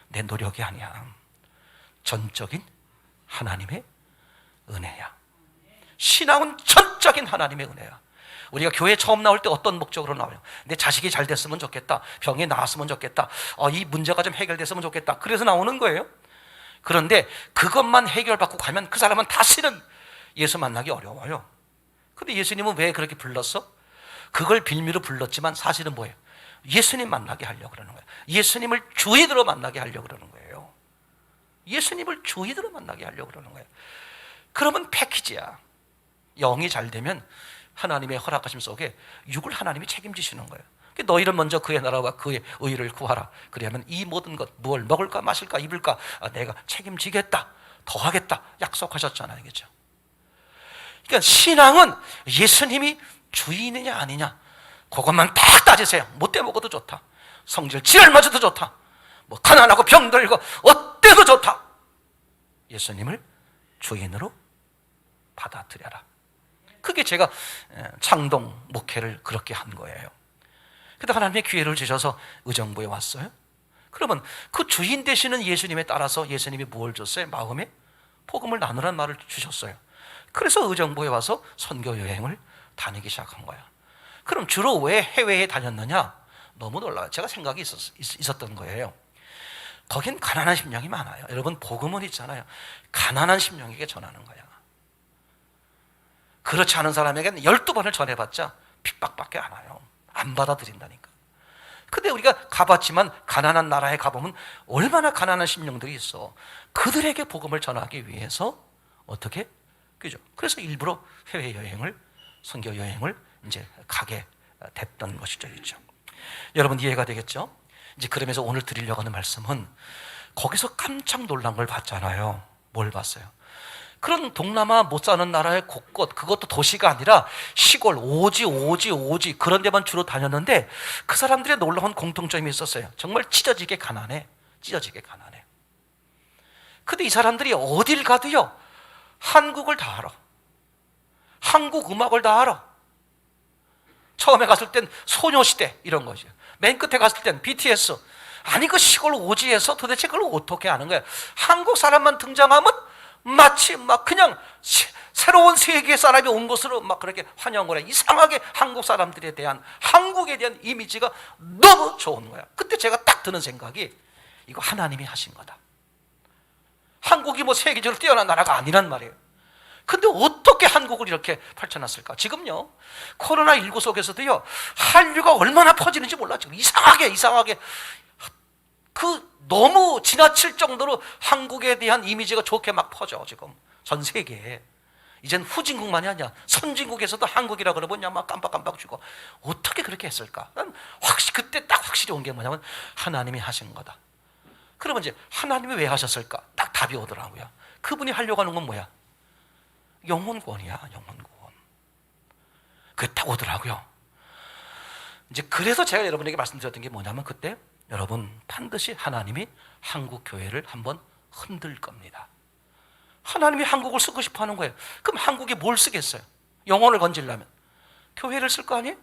내 노력이 아니야. 전적인 하나님의 은혜야. 신앙은 전적인 하나님의 은혜야. 우리가 교회 처음 나올 때 어떤 목적으로 나와요? 내 자식이 잘 됐으면 좋겠다. 병이 나았으면 좋겠다. 이 문제가 좀 해결됐으면 좋겠다. 그래서 나오는 거예요. 그런데 그것만 해결받고 가면 그 사람은 다시는 예수 만나기 어려워요. 근데 예수님은 왜 그렇게 불렀어? 그걸 빌미로 불렀지만 사실은 뭐예요? 예수님 만나게 하려고 그러는 거예요. 예수님을 주인으로 만나게 하려고 그러는 거예요. 예수님을 주인으로 만나게 하려고 그러는 거예요. 그러면 패키지야. 영이 잘 되면 하나님의 허락하심 속에 육을 하나님이 책임지시는 거예요. 너희를 먼저 그의 나라와 그의 의를 구하라. 그래야만 이 모든 것, 무엇을 먹을까 마실까 입을까 내가 책임지겠다, 더하겠다 약속하셨잖아요. 그렇죠? 그러니까 신앙은 예수님이 주인이냐 아니냐 그것만 딱 따지세요. 못돼 먹어도 좋다. 성질 지랄 맞아도 좋다. 뭐 가난하고 병들고 어때도 좋다. 예수님을 주인으로 받아들여라. 그게 제가 창동 목회를 그렇게 한 거예요. 그때 하나님의 기회를 주셔서 의정부에 왔어요. 그러면 그 주인 되시는 예수님에 따라서 예수님이 뭘 줬어요? 마음에 복음을 나누라는 말을 주셨어요. 그래서 의정부에 와서 선교 여행을 다니기 시작한 거야. 그럼 주로 왜 해외에 다녔느냐? 너무 놀라요. 제가 생각이 있었던 거예요. 거긴 가난한 심령이 많아요. 여러분 복음은 있잖아요. 가난한 심령에게 전하는 거야. 그렇지 않은 사람에게는 12번을 전해봤자 핍박밖에 안 와요. 안 받아들인다니까. 근데 우리가 가봤지만 가난한 나라에 가보면 얼마나 가난한 심령들이 있어. 그들에게 복음을 전하기 위해서 어떻게? 그죠? 그래서 일부러 해외여행을, 선교여행을 이제 가게 됐던 것이죠. 그렇죠? 여러분 이해가 되겠죠? 이제 그러면서 오늘 드리려고 하는 말씀은 거기서 깜짝 놀란 걸 봤잖아요. 뭘 봤어요? 그런 동남아 못 사는 나라의 곳곳, 그것도 도시가 아니라 시골, 오지 그런 데만 주로 다녔는데 그 사람들의 놀라운 공통점이 있었어요. 정말 찢어지게 가난해. 근데 이 사람들이 어딜 가도요 한국을 다 알아. 한국 음악을 다 알아. 처음에 갔을 땐 소녀시대 이런 거죠. 맨 끝에 갔을 땐 BTS. 아니 그 시골 오지에서 도대체 그걸 어떻게 아는 거야? 한국 사람만 등장하면 마치 막 그냥 새로운 세계 사람이 온 것으로 막 그렇게 환영을 해. 이상하게 한국 사람들에 대한, 한국에 대한 이미지가 너무 좋은 거야. 그때 제가 딱 드는 생각이 이거 하나님이 하신 거다. 한국이 뭐 세계적으로 뛰어난 나라가 아니란 말이에요. 근데 어떻게 한국을 이렇게 펼쳐놨을까? 지금요 코로나19 속에서도요 한류가 얼마나 퍼지는지 몰라. 지금 이상하게 그 너무 지나칠 정도로 한국에 대한 이미지가 좋게 막 퍼져. 지금 전 세계에 이젠 후진국만이 아니야. 선진국에서도 한국이라 그러면 그냥 막 깜빡깜빡 주고. 어떻게 그렇게 했을까? 난 그때 딱 확실히 온 게 뭐냐면 하나님이 하신 거다. 그러면 이제 하나님이 왜 하셨을까? 딱 답이 오더라고요. 그분이 하려고 하는 건 뭐야? 영혼구원이야. 영혼구원. 그게 딱 오더라고요. 이제 그래서 제가 여러분에게 말씀드렸던 게 뭐냐면 그때 여러분 반드시 하나님이 한국 교회를 한번 흔들 겁니다. 하나님이 한국을 쓰고 싶어 하는 거예요. 그럼 한국에 뭘 쓰겠어요? 영혼을 건지려면 교회를 쓸 거 아니에요?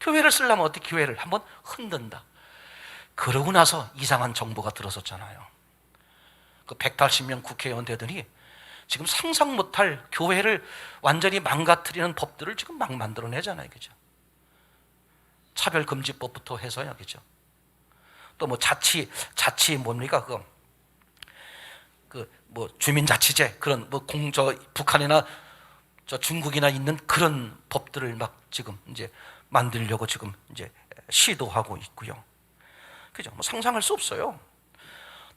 교회를 쓰려면 어떻게 교회를 한번 흔든다. 그러고 나서 이상한 정부가 들어섰잖아요. 그 180명 국회의원 되더니 지금 상상 못할 교회를 완전히 망가뜨리는 법들을 지금 막 만들어내잖아요. 그죠? 차별금지법부터 해서요. 그죠? 또 뭐 자치 뭡니까? 뭐 주민자치제 그런 뭐 북한이나 중국이나 있는 그런 법들을 막 지금 이제 만들려고 지금 이제 시도하고 있고요. 그죠? 뭐 상상할 수 없어요.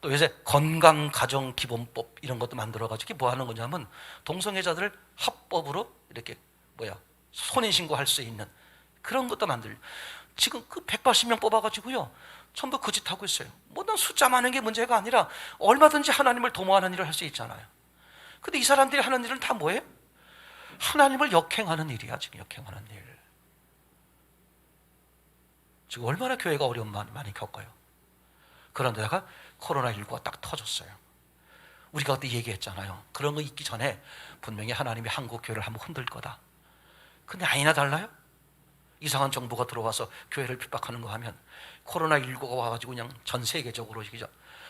또 요새 건강가정기본법 이런 것도 만들어가지고 뭐 하는 거냐면 동성애자들을 합법으로 이렇게 혼인신고할 수 있는 그런 것도 지금 그 180명 뽑아가지고요. 전부 그 짓 하고 있어요. 난 숫자 많은 게 문제가 아니라 얼마든지 하나님을 도모하는 일을 할 수 있잖아요. 근데 이 사람들이 하는 일은 다 뭐예요? 하나님을 역행하는 일이야. 지금 역행하는 일. 지금 얼마나 교회가 어려움 많이 겪어요. 그런데다가 코로나19가 딱 터졌어요. 우리가 그때 얘기했잖아요. 그런 거 있기 전에 분명히 하나님이 한국 교회를 한번 흔들 거다. 근데 아니나 달라요? 이상한 정부가 들어와서 교회를 핍박하는 거 하면 코로나19가 와가지고 그냥 전 세계적으로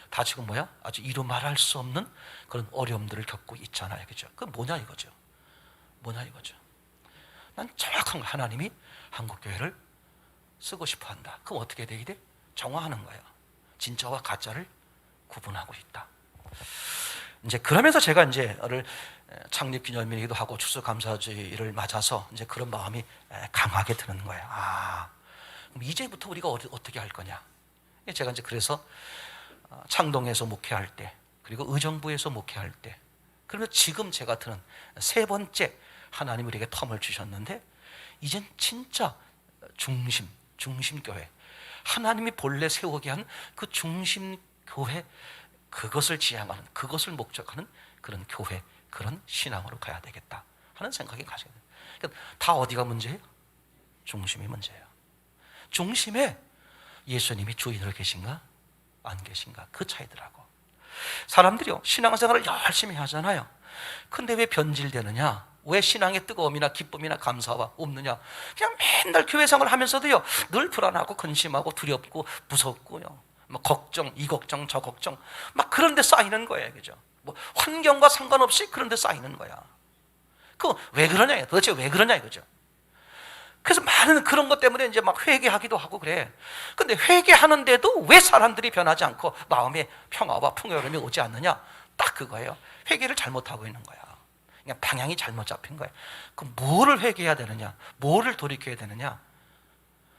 다 지금 아주 이루 말할 수 없는 그런 어려움들을 겪고 있잖아요. 그죠? 그 뭐냐 이거죠. 뭐냐 이거죠. 난 정확한 하나님이 한국교회를 쓰고 싶어 한다. 그럼 어떻게 되게 돼? 정화하는 거예요. 진짜와 가짜를 구분하고 있다. 이제 그러면서 제가 이제를 창립 기념일이기도 하고 추수감사주의를 맞아서 이제 그런 마음이 강하게 드는 거예요. 그럼 이제부터 우리가 어떻게 할 거냐? 제가 이제 그래서 창동에서 목회할 때, 그리고 의정부에서 목회할 때, 그러면 지금 제가 드는 세 번째 하나님 우리에게 텀을 주셨는데, 이젠 진짜 중심교회, 하나님이 본래 세우게 한 그 중심교회, 그것을 지향하는, 그것을 목적하는 그런 교회, 그런 신앙으로 가야 되겠다 하는 생각이 가져야 돼요. 그러니까 다 어디가 문제예요? 중심이 문제예요. 중심에 예수님이 주인으로 계신가 안 계신가, 그 차이더라고. 사람들이요, 신앙생활을 열심히 하잖아요. 근데 왜 변질되느냐? 왜 신앙의 뜨거움이나 기쁨이나 감사가 없느냐? 그냥 맨날 교회 생활을 하면서도요, 늘 불안하고 근심하고 두렵고 무섭고요, 뭐 걱정, 이 걱정 저 걱정 막 그런 데 쌓이는 거예요. 그죠? 뭐 환경과 상관없이 그런 데 쌓이는 거야. 그 왜 그러냐? 도대체 왜 그러냐 이거죠. 그래서 많은 그런 것 때문에 이제 막 회개하기도 하고 그래. 근데 회개하는데도 왜 사람들이 변하지 않고 마음에 평화와 풍요로움이 오지 않느냐? 딱 그거예요. 회개를 잘못하고 있는 거야. 그냥 방향이 잘못 잡힌 거야. 그럼 뭐를 회개해야 되느냐? 뭐를 돌이켜야 되느냐?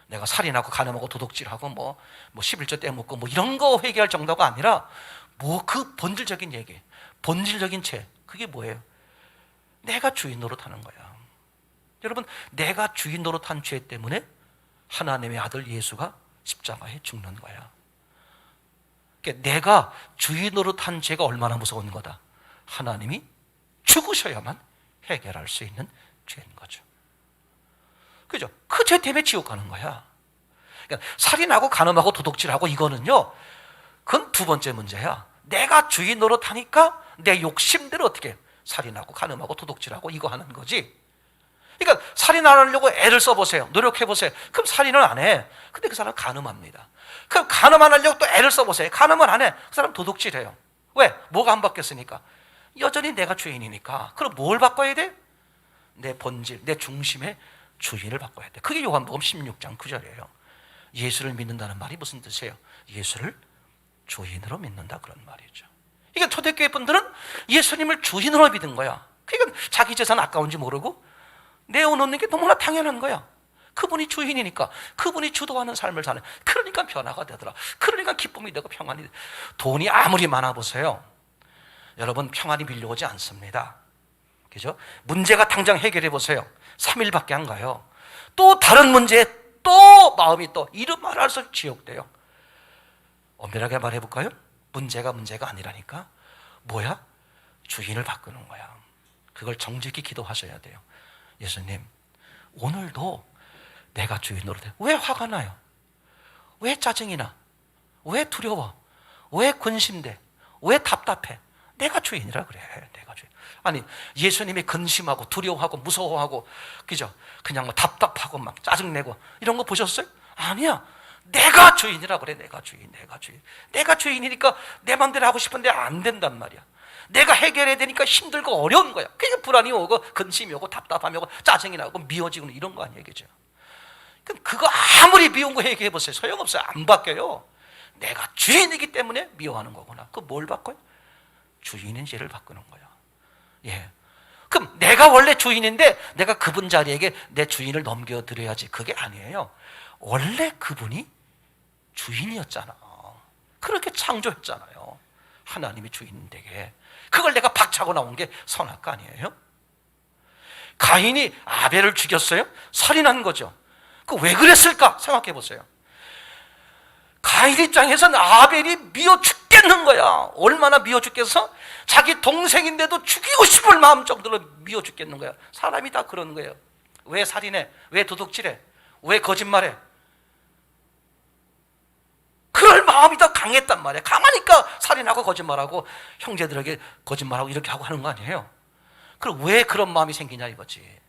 내가 살인하고 간음하고 도둑질하고 뭐 11조 떼먹고 뭐 이런 거 회개할 정도가 아니라 그 본질적인 얘기, 본질적인 죄, 그게 뭐예요? 내가 주인 노릇하는 거야. 여러분, 내가 주인 노릇한 죄 때문에 하나님의 아들 예수가 십자가에 죽는 거야. 그러니까 내가 주인 노릇한 죄가 얼마나 무서운 거다. 하나님이 죽으셔야만 해결할 수 있는 죄인 거죠. 그죠? 그 죄 때문에 지옥 가는 거야. 그러니까 살인하고 간음하고 도둑질하고 이거는요, 그건 두 번째 문제야. 내가 주인 노릇하니까 내 욕심대로 어떻게 살인하고 간음하고 도둑질하고 이거 하는 거지. 그러니까 살인 안 하려고 애를 써보세요. 노력해보세요. 그럼 살인은 안 해. 근데 그 사람은 간음합니다. 그럼 간음 안 하려고 또 애를 써보세요. 간음은 안 해. 그 사람 도둑질해요. 왜? 뭐가 안 바뀌었으니까? 여전히 내가 주인이니까. 그럼 뭘 바꿔야 돼? 내 본질, 내 중심의 주인을 바꿔야 돼. 그게 요한복음 16장 9절이에요. 예수를 믿는다는 말이 무슨 뜻이에요? 예수를 주인으로 믿는다, 그런 말이죠. 그러니까 초대교회 분들은 예수님을 주인으로 믿은 거야. 그러니까 자기 재산 아까운지 모르고 내어놓는 게 너무나 당연한 거야. 그분이 주인이니까, 그분이 주도하는 삶을 사는. 그러니까 변화가 되더라. 그러니까 기쁨이 되고 평안이 돼. 돈이 아무리 많아 보세요, 여러분, 평안이 밀려오지 않습니다. 그죠? 문제가 당장 해결해 보세요. 3일밖에 안 가요. 또 다른 문제에 또 마음이 또 이름 말할 수 없이 지옥돼요. 엄밀하게 말해볼까요? 문제가 아니라니까. 뭐야? 주인을 바꾸는 거야. 그걸 정직히 기도하셔야 돼요. 예수님, 오늘도 내가 주인 노릇해. 왜 화가 나요? 왜 짜증이 나? 왜 두려워? 왜 근심돼? 왜 답답해? 내가 주인이라 그래. 내가 주인. 아니, 예수님이 근심하고 두려워하고 무서워하고, 그죠? 그냥 뭐 답답하고 막 짜증내고 이런 거 보셨어요? 아니야. 내가 주인이라 그래. 내가 주인. 내가 주인이니까 내 맘대로 하고 싶은데 안 된단 말이야. 내가 해결해야 되니까 힘들고 어려운 거야. 그러니까 불안이 오고 근심이 오고 답답함이 오고 짜증이 나고 미워지고 이런 거 아니에요. 그죠? 그럼 그거 아무리 미운 거 얘기해 보세요. 소용없어요. 안 바뀌어요. 내가 주인이기 때문에 미워하는 거구나. 그 뭘 바꿔요? 주인인 죄를 바꾸는 거야. 예. 그럼 내가 원래 주인인데 내가 그분 자리에게 내 주인을 넘겨드려야지. 그게 아니에요. 원래 그분이 주인이었잖아. 그렇게 창조했잖아요. 하나님이 주인 되게. 그걸 내가 박차고 나온 게 선악과 아니에요? 가인이 아벨을 죽였어요? 살인한 거죠. 그 왜 그랬을까? 생각해 보세요. 가인 입장에서는 아벨이 미워 죽겠는 거야. 얼마나 미워 죽겠어? 자기 동생인데도 죽이고 싶을 마음 정도로 미워 죽겠는 거야. 사람이 다 그러는 거예요. 왜 살인해? 왜 도둑질해? 왜 거짓말해? 그럴 마음이 더 강했단 말이야. 강하니까 살인하고 거짓말하고 형제들에게 거짓말하고 이렇게 하고 하는 거 아니에요? 그럼 왜 그런 마음이 생기냐 이거지.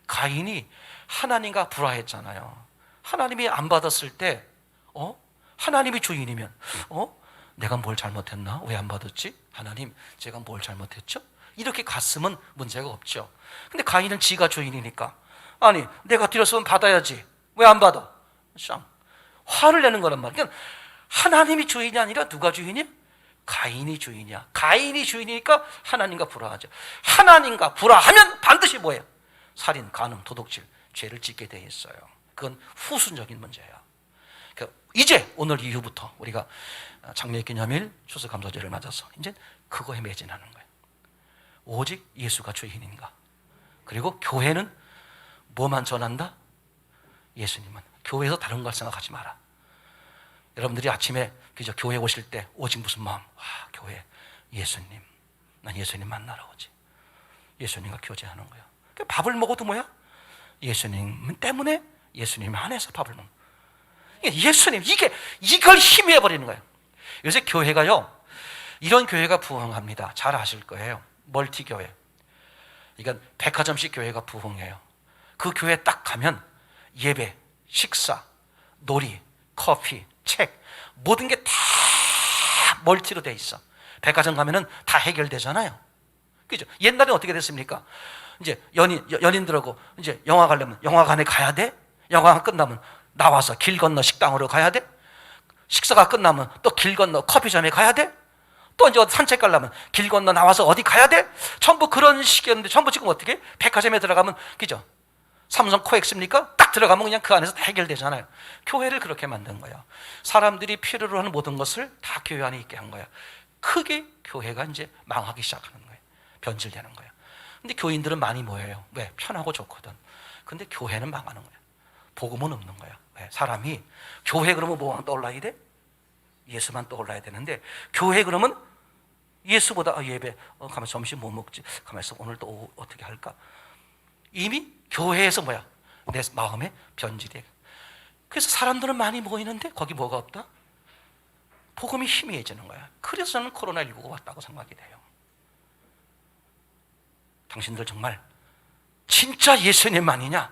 가인이 하나님과 불화했잖아요. 하나님이 안 받았을 때, 하나님이 주인이면, 내가 뭘 잘못했나? 왜 안 받았지? 하나님, 제가 뭘 잘못했죠? 이렇게 갔으면 문제가 없죠. 근데 가인은 지가 주인이니까, 아니 내가 드렸으면 받아야지, 왜 안 받아? 쌍 화를 내는 거란 말이야. 그러니까 하나님이 주인이 아니라 누가 주인이야? 가인이 주인이야. 가인이 주인이니까 하나님과 불화하죠. 하나님과 불화하면 반드시 뭐예요? 살인, 간음, 도둑질, 죄를 짓게 돼 있어요. 그건 후순적인 문제예요. 그러니까 이제 오늘 이후부터 우리가 장례기념일 추수감사절을 맞아서 이제 그거에 매진하는 거예요. 오직 예수가 주인인가? 그리고 교회는 뭐만 전한다? 예수님만. 교회에서 다른 걸 생각하지 마라. 여러분들이 아침에 그저 교회 오실 때 오직 무슨 마음? 교회 예수님. 난 예수님 만나러 오지. 예수님과 교제하는 거야. 그러니까 밥을 먹어도 뭐야? 예수님 때문에, 예수님 안에서 밥을 먹는 거야. 예수님, 이걸 희미해 버리는 거예요. 요새 교회가요, 이런 교회가 부흥합니다. 잘 아실 거예요. 멀티교회. 이건 백화점식 교회가 부흥해요. 그 교회 딱 가면 예배, 식사, 놀이, 커피, 책, 모든 게 다 멀티로 돼 있어. 백화점 가면은 다 해결되잖아요. 그죠? 옛날에 어떻게 됐습니까? 이제 연인들하고 이제 영화 가려면 영화관에 가야 돼? 영화가 끝나면 나와서 길 건너 식당으로 가야 돼? 식사가 끝나면 또 길 건너 커피점에 가야 돼? 또 이제 산책 가려면 길 건너 나와서 어디 가야 돼? 전부 그런 식이었는데, 전부 지금 어떻게? 백화점에 들어가면, 그죠? 삼성 코엑스입니까? 딱 들어가면 그냥 그 안에서 다 해결되잖아요. 교회를 그렇게 만든 거예요. 사람들이 필요로 하는 모든 것을 다 교회 안에 있게 한 거예요. 크게 교회가 이제 망하기 시작하는 거예요. 변질되는 거예요. 근데 교인들은 많이 모여요. 왜? 편하고 좋거든. 근데 교회는 망하는 거예요. 복음은 없는 거예요. 왜? 사람이 교회 그러면 뭐만 떠올라야 돼? 예수만 떠올라야 되는데, 교회 그러면 예수보다 예배, 가만 점심 뭐 먹지? 가만있어, 오늘 또 어떻게 할까? 이미 교회에서 뭐야? 내 마음에 변질이. 그래서 사람들은 많이 모이는데 거기 뭐가 없다? 복음이 희미해지는 거야. 그래서 저는 코로나19가 왔다고 생각이 돼요. 당신들 정말 진짜 예수님만이냐?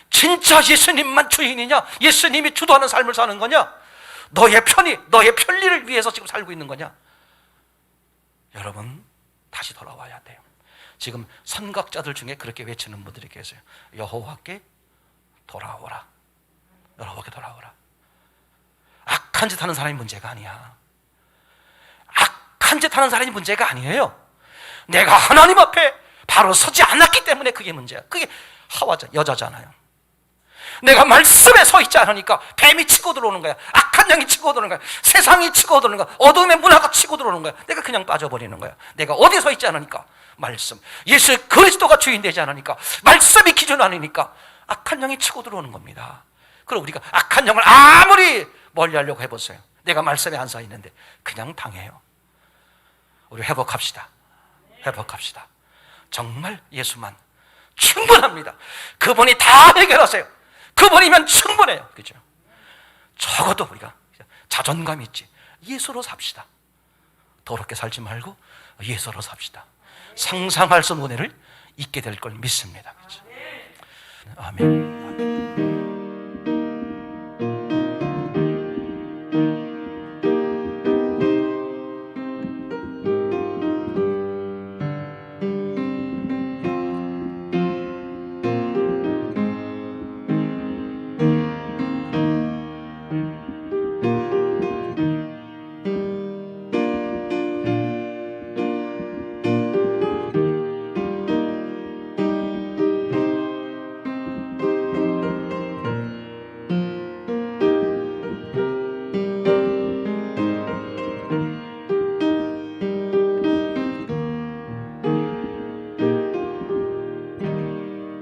진짜 예수님만 주인이냐? 예수님이 주도하는 삶을 사는 거냐? 너의 편의, 너의 편리를 위해서 지금 살고 있는 거냐? 여러분, 다시 돌아와야 돼요. 지금 선각자들 중에 그렇게 외치는 분들이 계세요. 여호와께 돌아오라. 여호와께 돌아오라. 악한 짓 하는 사람이 문제가 아니야. 악한 짓 하는 사람이 문제가 아니에요. 내가 하나님 앞에 바로 서지 않았기 때문에 그게 문제야. 그게 하와자, 여자잖아요. 내가 말씀에 서 있지 않으니까 뱀이 치고 들어오는 거야. 악한 영이 치고 들어오는 거야. 세상이 치고 들어오는 거야. 어둠의 문화가 치고 들어오는 거야. 내가 그냥 빠져버리는 거야. 내가 어디 서 있지 않으니까? 말씀. 예수 그리스도가 주인 되지 않으니까, 말씀이 기준 아니니까 악한 영이 치고 들어오는 겁니다. 그럼 우리가 악한 영을 아무리 멀리 하려고 해보세요. 내가 말씀에 안 서 있는데 그냥 당해요. 우리 회복합시다. 회복합시다. 정말 예수만 충분합니다. 그분이 다 해결하세요. 그분이면 충분해요. 그죠? 적어도 우리가 자존감 있지. 예수로 삽시다. 더럽게 살지 말고 예수로 삽시다. 상상할 수 없는 은혜를 잊게 될 걸 믿습니다. 그죠? 아멘.